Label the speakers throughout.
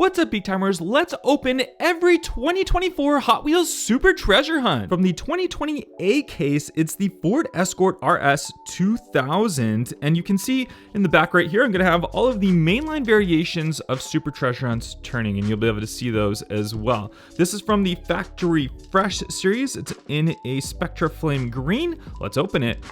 Speaker 1: What's up, Peak Timers? Let's open every 2024 Hot Wheels Super Treasure Hunt. From the 2020A case, it's the Ford Escort RS 2000, and you can see in the back right here, I'm gonna have all of the mainline variations of Super Treasure Hunts turning, and you'll be able to see those as well. This is from the Factory Fresh series. It's in a Spectra Flame Green. Let's open it.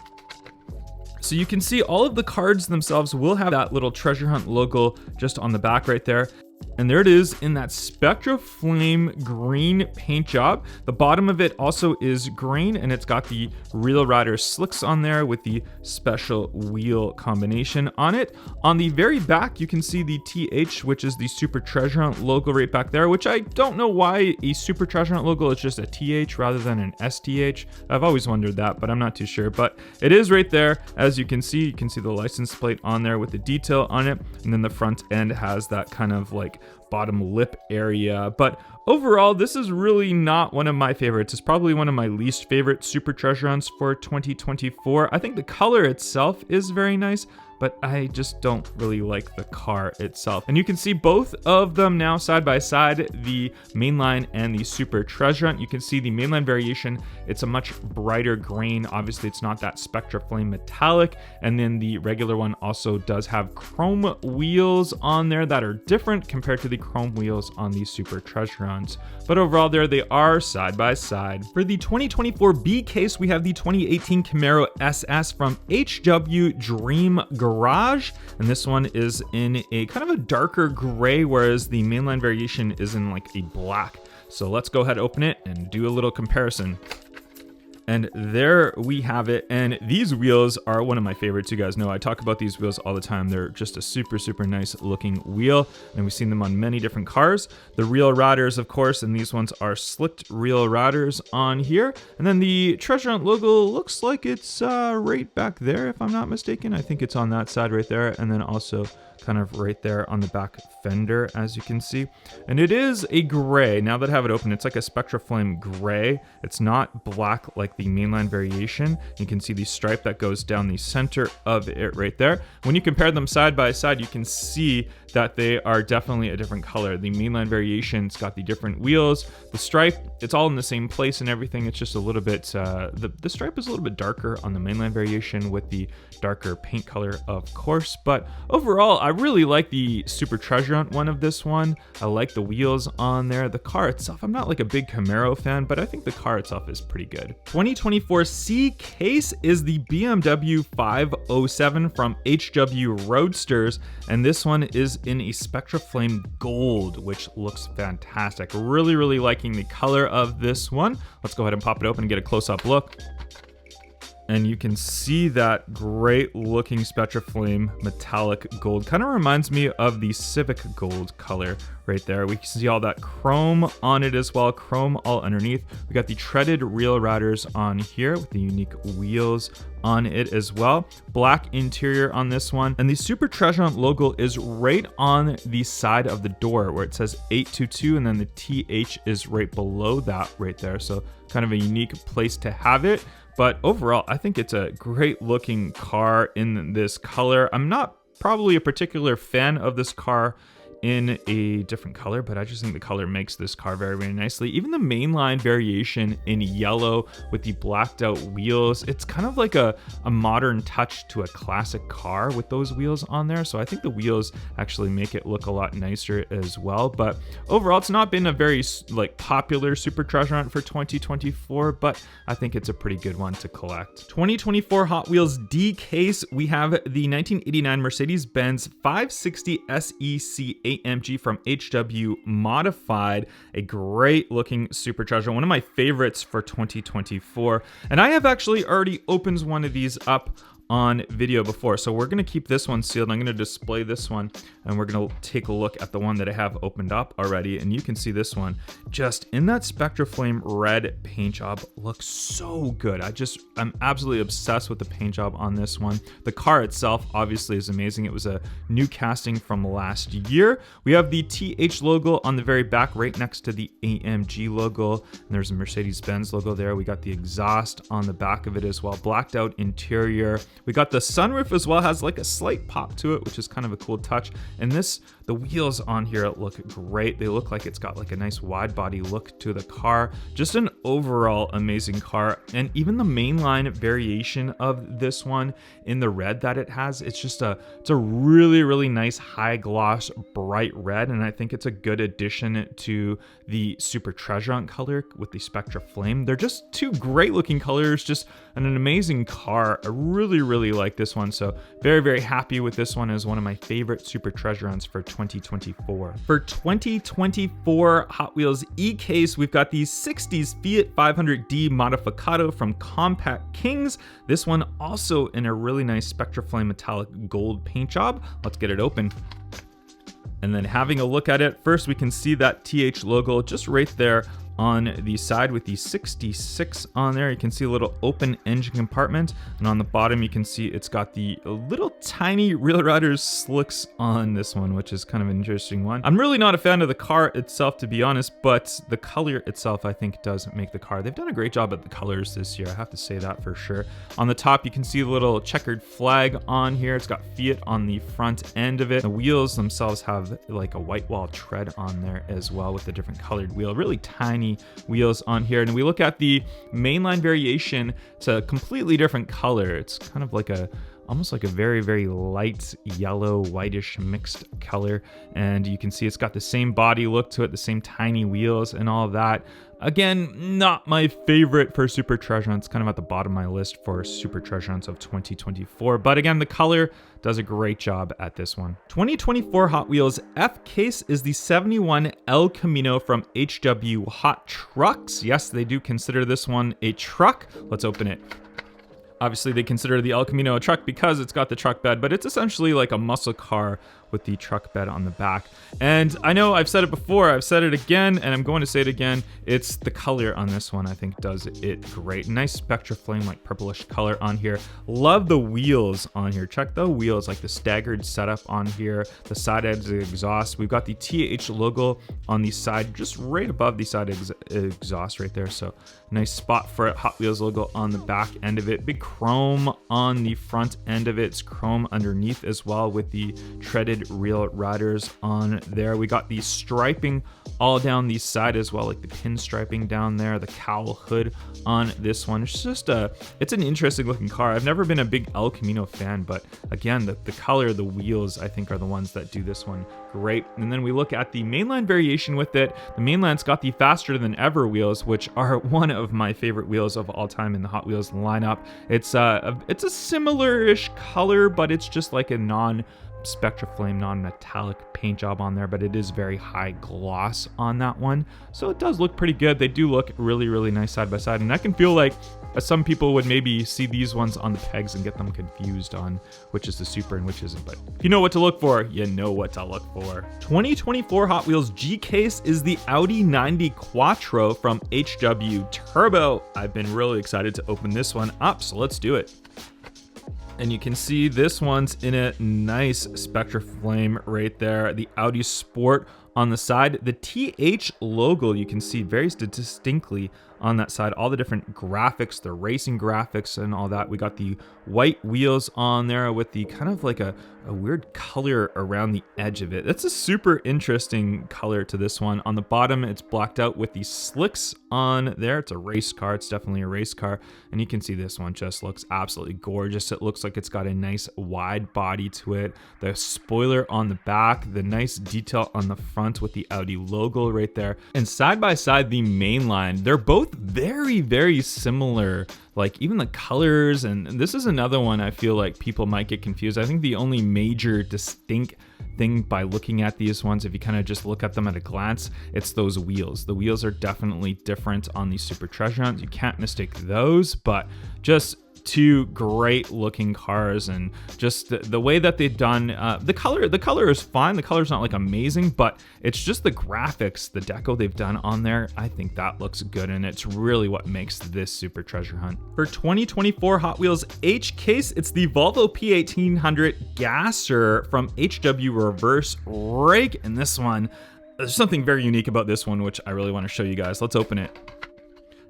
Speaker 1: So you can see all of the cards themselves will have that little treasure hunt logo just on the back right there. And there it is in that Spectra Flame Green paint job. The bottom of it also is green, and it's got the Real Rider slicks on there with the special wheel combination on it. On the very back, you can see the TH, which is the Super Treasure Hunt logo right back there, which I don't know why a Super Treasure Hunt logo is just a TH rather than an STH. I've always wondered that, but I'm not too sure. But it is right there. As you can see the license plate on there with the detail on it. And then the front end has that kind of like bottom lip area. But overall, this is really not one of my favorites. It's probably one of my least favorite Super Treasure Hunts for 2024. I think the color itself is very nice, but I just don't really like the car itself. And you can see both of them now side by side, the mainline and the Super Treasure Hunt. You can see the mainline variation, it's a much brighter green. Obviously, it's not that Spectra Flame metallic. And then the regular one also does have chrome wheels on there that are different compared to the chrome wheels on the Super Treasure Hunts. But overall, there they are side by side. For the 2024 B case, we have the 2018 Camaro SS from HW Dream Garage, and this one is in a kind of a darker gray, whereas the mainline variation is in like a black. So let's go ahead, open it, and do a little comparison. And there we have it. And these wheels are one of my favorites. You guys know I talk about these wheels all the time. They're just a super nice looking wheel. And we've seen them on many different cars. The Real Riders, of course, and these ones are slicked Real Riders on here. And then the Treasure Hunt logo looks like it's right back there, if I'm not mistaken. I think it's on that side right there. And then also kind of right there on the back fender, as you can see. And it is a gray. Now that I have it open, it's like a Spectra Flame gray. It's not black like the mainline variation. You can see the stripe that goes down the center of it right there. When you compare them side by side, you can see that they are definitely a different color. The mainline variation's got the different wheels. The stripe, it's all in the same place and everything. It's just a little bit, the stripe is a little bit darker on the mainline variation with the darker paint color, of course. But overall, I really like the Super Treasure Hunt one of this one. I like the wheels on there. The car itself, I'm not like a big Camaro fan, but I think the car itself is pretty good. 2024 C case is the BMW 507 from HW Roadsters, and this one is in a Spectra Flame Gold, which looks fantastic. Really liking the color of this one. Let's go ahead and pop it open and get a close-up look. And you can see that great looking Spectra Flame metallic gold. Kind of reminds me of the Civic gold color right there. We can see all that chrome on it as well, chrome all underneath. We got the treaded Real Riders on here with the unique wheels on it as well. Black interior on this one. And the Super Treasure Hunt logo is right on the side of the door where it says 822, and then the TH is right below that right there. So kind of a unique place to have it. But overall, I think it's a great looking car in this color. I'm not probably a particular fan of this car in a different color, but I just think the color makes this car very nicely. Even the mainline variation in yellow with the blacked out wheels, it's kind of like a modern touch to a classic car with those wheels on there. So I think the wheels actually make it look a lot nicer as well. But overall, it's not been a very like popular Super Treasure Hunt for 2024, but I think it's a pretty good one to collect. 2024 Hot Wheels D case, we have the 1989 Mercedes-Benz 560 SEC AMG from HW Modified, a great looking Super Treasure, one of my favorites for 2024. And I have actually already opened one of these up on video before, so we're going to keep this one sealed. I'm going to display this one, and we're going to take a look at the one that I have opened up already. And you can see this one just in that Spectra Flame red paint job looks so good. I'm absolutely obsessed with the paint job on this one. The car itself obviously is amazing. It was a new casting from last year. We have the TH logo on the very back right next to the AMG logo, and there's a Mercedes-Benz logo there. We got the exhaust on the back of it as well, blacked out interior. We got the sunroof as well, has like a slight pop to it, which is kind of a cool touch. And the wheels on here look great. They look like it's got like a nice wide body look to the car. Just an overall amazing car. And even the mainline variation of this one in the red that it has, it's a really, really nice high gloss bright red. And I think it's a good addition to the Super Treasure Hunt color with the Spectra Flame. They're just two great looking colors, just an amazing car. I really, really like this one. So very, very happy with this one as one of my favorite Super Treasure Hunts for 2024. For 2024 Hot Wheels E-Case, we've got the 60s Fiat 500D Modificato from Compact Kings. This one also in a really nice Spectra Flame metallic gold paint job. Let's get it open. And then having a look at it, first we can see that TH logo just right there on the side with the 66 on there. You can see a little open engine compartment, and on the bottom you can see it's got the little tiny Real Riders slicks on this one, which is kind of an interesting one. I'm really not a fan of the car itself, to be honest, but the color itself I think does make the car. They've done a great job at the colors this year, I have to say that for sure. On the top you can see the little checkered flag on here. It's got Fiat on the front end of it. The wheels themselves have like a white wall tread on there as well with the different colored wheel, really tiny wheels on here. And we look at the mainline variation, it's a completely different color. It's kind of like almost like a very, very light yellow, whitish mixed color. And you can see it's got the same body look to it, the same tiny wheels and all of that. Again, not my favorite for Super Treasure Hunts, kind of at the bottom of my list for Super Treasure Hunts of 2024. But again, the color does a great job at this one. 2024 Hot Wheels F-Case is the 71 El Camino from HW Hot Trucks. Yes, they do consider this one a truck. Let's open it. Obviously, they consider the El Camino a truck because it's got the truck bed, but it's essentially like a muscle car with the truck bed on the back. And I know I've said it before, I've said it again, and I'm going to say it again. It's the color on this one I think does it great. Nice Spectra Flame, like purplish color on here. Love the wheels on here. Check the wheels, like the staggered setup on here. The side edge of the exhaust. We've got the TH logo on the side, just right above the side exhaust right there. So nice spot for it. Hot Wheels logo on the back end of it. Big chrome on the front end of it. It's chrome underneath as well with the treaded Real Riders on there. We got the striping all down the side as well, like the pin striping down there, the cowl hood on this one. It's just it's an interesting looking car. I've never been a big El Camino fan, but again, the color, the wheels, I think are the ones that do this one great. And then we look at the mainline variation with it. The mainline's got the faster than ever wheels, which are one of my favorite wheels of all time in the Hot Wheels lineup. It's a similar-ish color, but it's just like a Spectra Flame non-metallic paint job on there, but it is very high gloss on that one, so it does look pretty good. They do look really, really nice side by side, and I can feel like some people would maybe see these ones on the pegs and get them confused on which is the Super and which isn't, but if you know what to look for, you know what to look for. 2024 Hot Wheels G-Case is the Audi 90 Quattro from HW Turbo. I've been really excited to open this one up, so let's do it. And you can see this one's in a nice Spectra Flame right there. The Audi Sport on the side. The TH logo you can see very distinctly on that side. All the different graphics, the racing graphics and all that. We got the white wheels on there with the kind of like a weird color around the edge of it. That's a super interesting color to this one. On the bottom, it's blacked out with the slicks on there. It's a race car. It's definitely a race car. And you can see this one just looks absolutely gorgeous. It looks like it's got a nice wide body to it. The spoiler on the back, the nice detail on the front with the Audi logo right there. And side by side, the mainline, they're both very, very similar. Like even the colors, and this is another one I feel like people might get confused. I think the only major distinct thing by looking at these ones, if you kind of just look at them at a glance, it's those wheels. The wheels are definitely different on these Super Treasure Hunts. You can't mistake those, but just two great looking cars, and just the way that they've done the color is fine. The color's not like amazing, but it's just the graphics, the deco they've done on there. I think that looks good, and it's really what makes this Super Treasure Hunt. For 2024 Hot Wheels H Case, it's the Volvo P1800 Gasser from HW Reverse Rake, and this one, there's something very unique about this one which I really want to show you guys. Let's open it.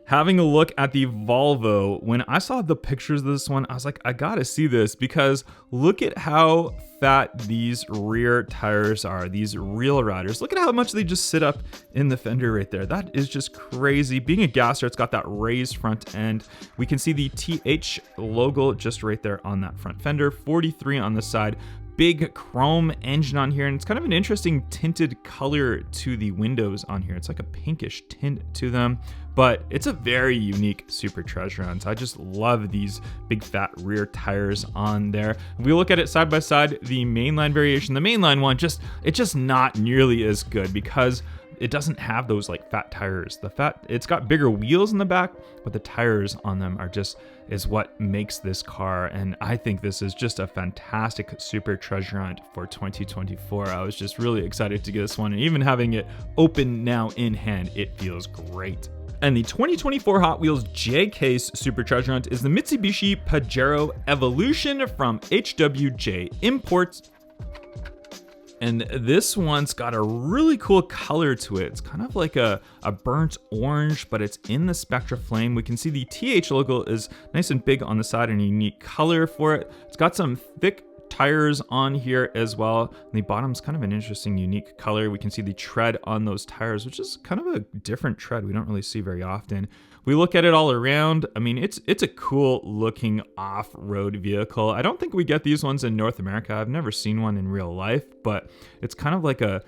Speaker 1: having a look at the Volvo, when I saw the pictures of this one, I was like, I gotta see this, because look at how fat these rear tires are, these Real Riders. Look at how much they just sit up in the fender right there. That is just crazy. Being a gasser, it's got that raised front end. We can see the TH logo just right there on that front fender, 43 on the side. Big chrome engine on here, and it's kind of an interesting tinted color to the windows on here. It's like a pinkish tint to them, but it's a very unique Super Treasure Hunt. I just love these big fat rear tires on there. If we look at it side by side, the mainline variation, the mainline one, it's just not nearly as good because it doesn't have those like fat tires. It's got bigger wheels in the back, but the tires on them is what makes this car. And I think this is just a fantastic Super Treasure Hunt for 2024. I was just really excited to get this one, and even having it open now in hand, it feels great. And the 2024 Hot Wheels J-Case Super Treasure Hunt is the Mitsubishi Pajero Evolution from HWJ Imports. And this one's got a really cool color to it. It's kind of like a burnt orange, but it's in the Spectra Flame. We can see the TH logo is nice and big on the side and a unique color for it. It's got some thick tires on here as well. And the bottom's kind of an interesting, unique color. We can see the tread on those tires, which is kind of a different tread we don't really see very often. We look at it all around. I mean, it's a cool looking off-road vehicle. I don't think we get these ones in North America. I've never seen one in real life, but it's kind of like a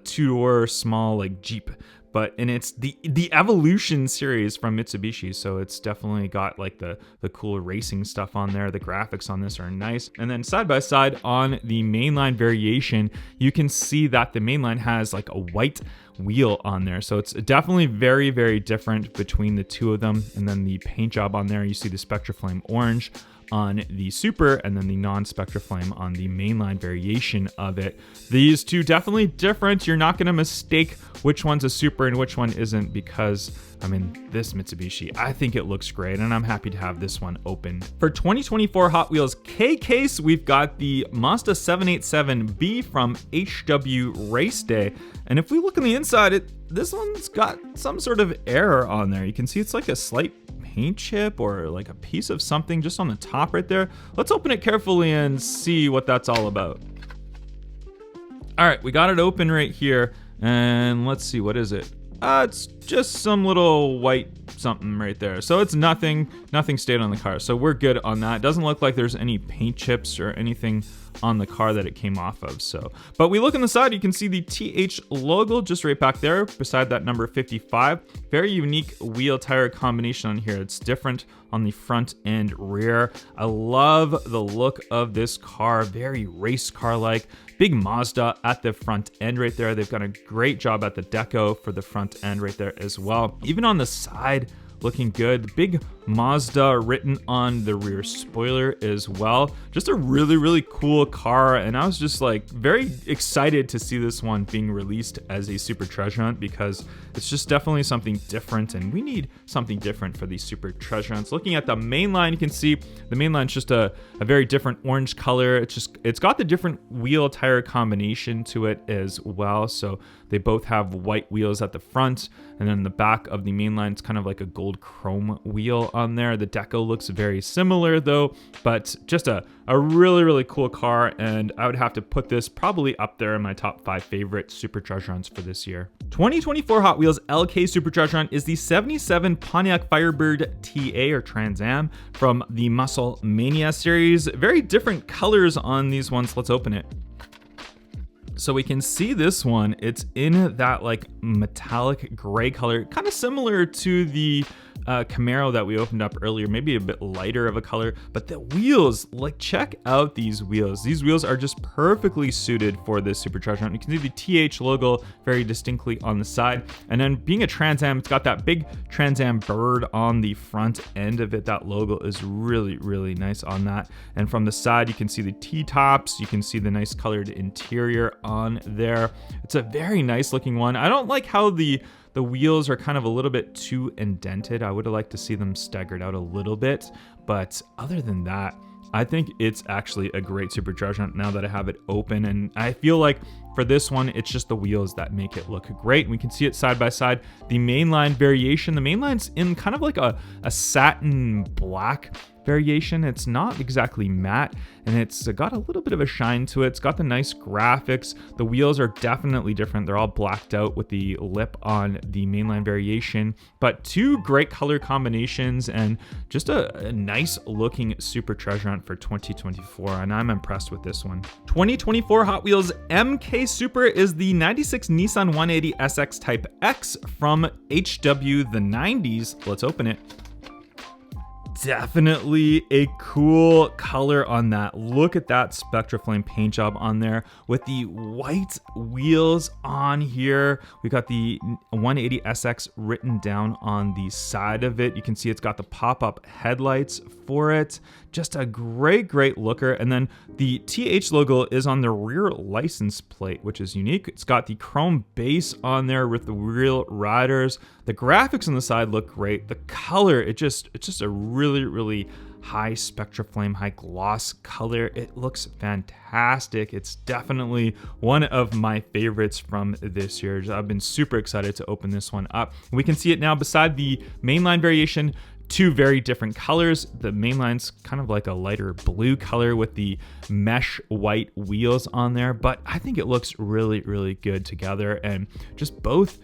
Speaker 1: two-door small like Jeep. And it's the Evolution series from Mitsubishi, so it's definitely got like the cool racing stuff on there. The graphics on this are nice. And then side by side on the mainline variation, you can see that the mainline has like a white wheel on there, so it's definitely very, very different between the two of them. And then the paint job on there, you see the Spectra Flame orange on the Super, and then the non-Spectra Flame on the mainline variation of it. These two definitely different. You're not going to mistake which one's a Super and which one isn't, because I mean, this Mitsubishi, I think it looks great, and I'm happy to have this one open. For 2024 Hot Wheels K-Case, we've got the Mazda 787B from HW Race Day. And if we look on the inside, this one's got some sort of error on there. You can see it's like a slight paint chip or like a piece of something just on the top right there. Let's open it carefully and see what that's all about. All right, we got it open right here, and let's see, what is it? It's just some little white something right there. So it's nothing stayed on the car. So we're good on that. It doesn't look like there's any paint chips or anything on the car that it came off of. But we look on the side, you can see the TH logo just right back there beside that number 55. Very unique wheel tire combination on here. It's different on the front and rear. I love the look of this car, very race car like. Big Mazda at the front end right there. They've done a great job at the deco for the front end right there as well. Even on the side, looking good. Big Mazda written on the rear spoiler as well. Just a really, really cool car, and I was just like very excited to see this one being released as a Super Treasure Hunt, because it's just definitely something different, and we need something different for these Super Treasure Hunts. Looking at the main line, you can see the main line's just a very different orange color. It's got the different wheel tire combination to it as well. So they both have white wheels at the front, and then the back of the main line, it's kind of like a gold chrome wheel on there. The deco looks very similar though, but just a really, really cool car, and I would have to put this probably up there in my top 5 favorite Super Treasure Hunts for this year. 2024 Hot Wheels LK Super Treasure Hunt is the 77 Pontiac Firebird TA or Trans Am from the Muscle Mania series. Very different colors on these ones. Let's open it. So we can see this one, it's in that like metallic gray color, kind of similar to the Camaro that we opened up earlier, maybe a bit lighter of a color, but the wheels, like check out these wheels. These wheels are just perfectly suited for this Super Treasure Hunt. You can see the TH logo very distinctly on the side, and then being a Trans Am, it's got that big Trans Am bird on the front end of it. That logo is really, really nice on that. And from the side, you can see the T-tops, you can see the nice colored interior on there. It's a very nice looking one. I don't like how the wheels are kind of a little bit too indented. I would have liked to see them staggered out a little bit, but other than that, I think it's actually a great Super Treasure Hunt now that I have it open, and I feel like for this one, it's just the wheels that make it look great. We can see it side by side. The mainline variation, the mainline's in kind of like a satin black variation. It's not exactly matte, and it's got a little bit of a shine to it. It's got the nice graphics. The wheels are definitely different. They're all blacked out with the lip on the mainline variation, but two great color combinations and just a nice looking super treasure hunt for 2024, and I'm impressed with this one. 2024 Hot Wheels MK Super is the 96 Nissan 180 SX Type X from HW the 90s. Let's open it. Definitely a cool color on that. Look at that Spectraflame paint job on there with the white wheels on here. We got the 180 SX written down on the side of it. You can see it's got the pop-up headlights for it. Just a great looker. And then the TH logo is on the rear license plate, which is unique. It's got the chrome base on there with the real riders. The graphics on the side look great. The color, it's just a really high Spectraflame, high gloss color. It looks fantastic. It's definitely one of my favorites from this year. I've been super excited to open this one up. We can see it now beside the mainline variation. Two very different colors. The mainline's kind of like a lighter blue color with the mesh white wheels on there, but I think it looks really good together, and just both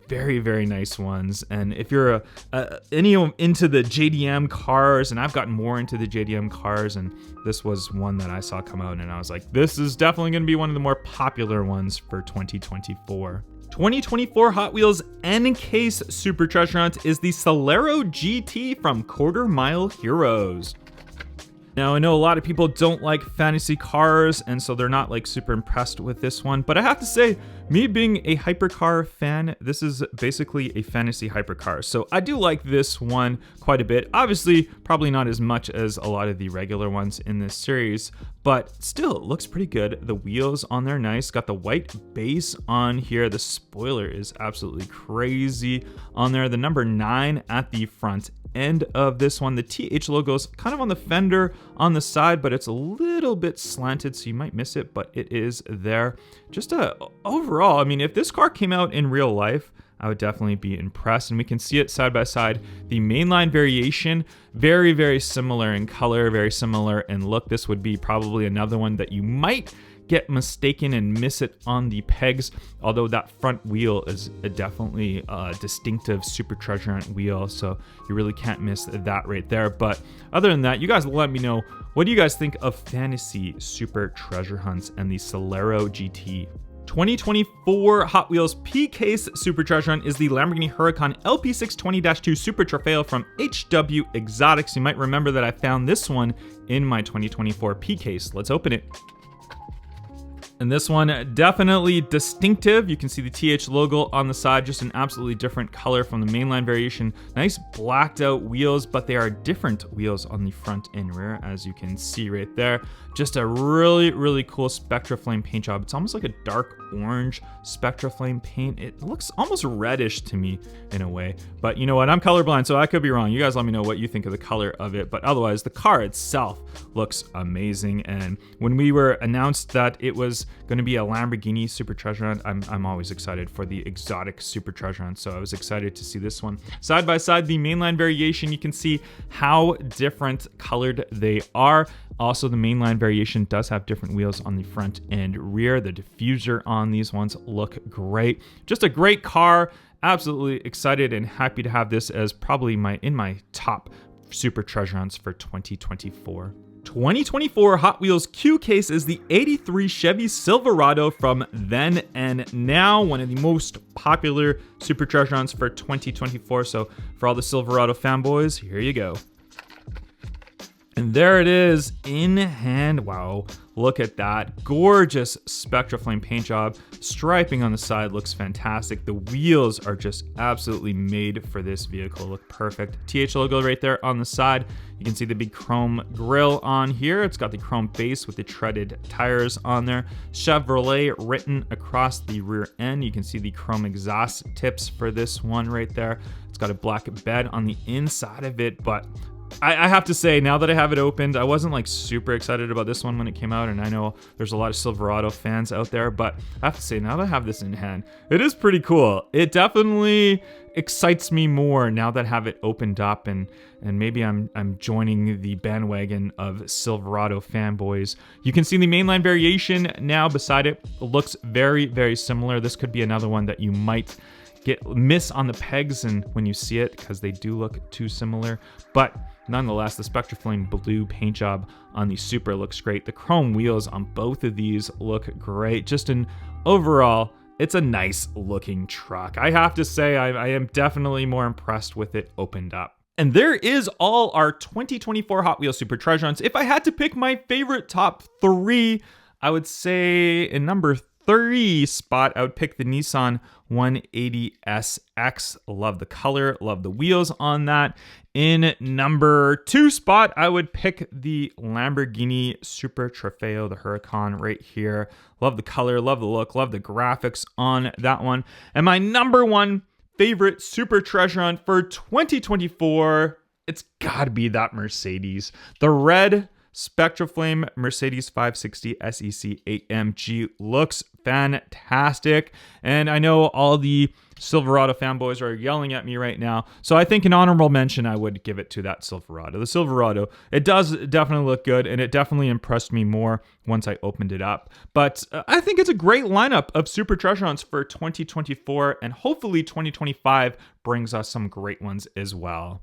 Speaker 1: very nice ones. And if you're into the JDM cars, and I've gotten more into the JDM cars, and this was one that I saw come out and I was like, this is definitely going to be one of the more popular ones for 2024. 2024 Hot Wheels N-Case Super Treasure Hunt is the Cero GT from Quarter Mile Heroes. Now, I know a lot of people don't like fantasy cars, and so they're not like super impressed with this one, but I have to say, me being a hypercar fan, this is basically a fantasy hypercar. So I do like this one quite a bit. Obviously, probably not as much as a lot of the regular ones in this series, but still, it looks pretty good. The wheels on there, nice. Got the white base on here. The spoiler is absolutely crazy on there. The number 9 at the front end of this one. The TH logo is kind of on the fender on the side, but it's a little bit slanted, so you might miss it, but it is there. Just overall, I mean, if this car came out in real life, I would definitely be impressed. And we can see it side by side. The mainline variation, very similar in color, very similar in look. This would be probably another one that you might get mistaken and miss it on the pegs, although that front wheel is definitely a distinctive super treasure hunt wheel, so you really can't miss that right there. But other than that, you guys let me know, what do you guys think of fantasy super treasure hunts and the Cero GT? 2024 Hot Wheels P-Case Super Treasure Hunt is the Lamborghini Huracan LP620-2 Super Trofeo from HW Exotics. You might remember that I found this one in my 2024 P-Case. Let's open it. And this one, definitely distinctive. You can see the TH logo on the side, just an absolutely different color from the mainline variation. Nice blacked out wheels, but they are different wheels on the front and rear, as you can see right there. Just a really cool Spectraflame paint job. It's almost like a dark orange Spectraflame paint. It looks almost reddish to me in a way, but you know what? I'm colorblind, so I could be wrong. You guys let me know what you think of the color of it, but otherwise the car itself looks amazing. And when we were announced that it was going to be a Lamborghini Super Treasure Hunt, I'm always excited for the exotic Super Treasure Hunt, so I was excited to see this one. Side by side, the mainline variation, you can see how different colored they are. Also, the mainline variation does have different wheels on the front and rear. The diffuser on these ones look great. Just a great car. Absolutely excited and happy to have this as probably in my top super treasure hunts for 2024. 2024 Hot Wheels Q Case is the 83 Chevy Silverado from then and now, one of the most popular super treasure hunts for 2024. So for all the Silverado fanboys, here you go. And there it is in hand. Wow, look at that. Gorgeous Spectraflame paint job. Striping on the side looks fantastic. The wheels are just absolutely made for this vehicle. Look perfect. TH logo right there on the side. You can see the big chrome grille on here. It's got the chrome base with the treaded tires on there. Chevrolet written across the rear end. You can see the chrome exhaust tips for this one right there. It's got a black bed on the inside of it, but I have to say, now that I have it opened, I wasn't like super excited about this one when it came out, and I know there's a lot of Silverado fans out there, but I have to say, now that I have this in hand, it is pretty cool. It definitely excites me more now that I have it opened up, and maybe I'm joining the bandwagon of Silverado fanboys. You can see the mainline variation now beside it. It looks very, very similar. This could be another one that you might miss on the pegs and when you see it, because they do look too similar, but nonetheless, the Spectraflame blue paint job on the Supra looks great. The chrome wheels on both of these look great. Just an overall, it's a nice looking truck. I have to say, I am definitely more impressed with it opened up. And there is all our 2024 Hot Wheels Super Treasure Hunts. If I had to pick my favorite top 3, I would say in number 3 spot, I would pick the Nissan 180SX. Love the color, love the wheels on that. In number 2 spot, I would pick the Lamborghini Super Trofeo, the Huracan right here. Love the color, love the look, love the graphics on that one. And my number 1 favorite super treasure hunt for 2024, it's gotta be that Mercedes. The red Spectraflame Mercedes 560 SEC AMG looks fantastic. And I know all the Silverado fanboys are yelling at me right now. So I think an honorable mention, I would give it to that Silverado. The Silverado, it does definitely look good, and it definitely impressed me more once I opened it up. But I think it's a great lineup of super treasure hunts for 2024, and hopefully 2025 brings us some great ones as well.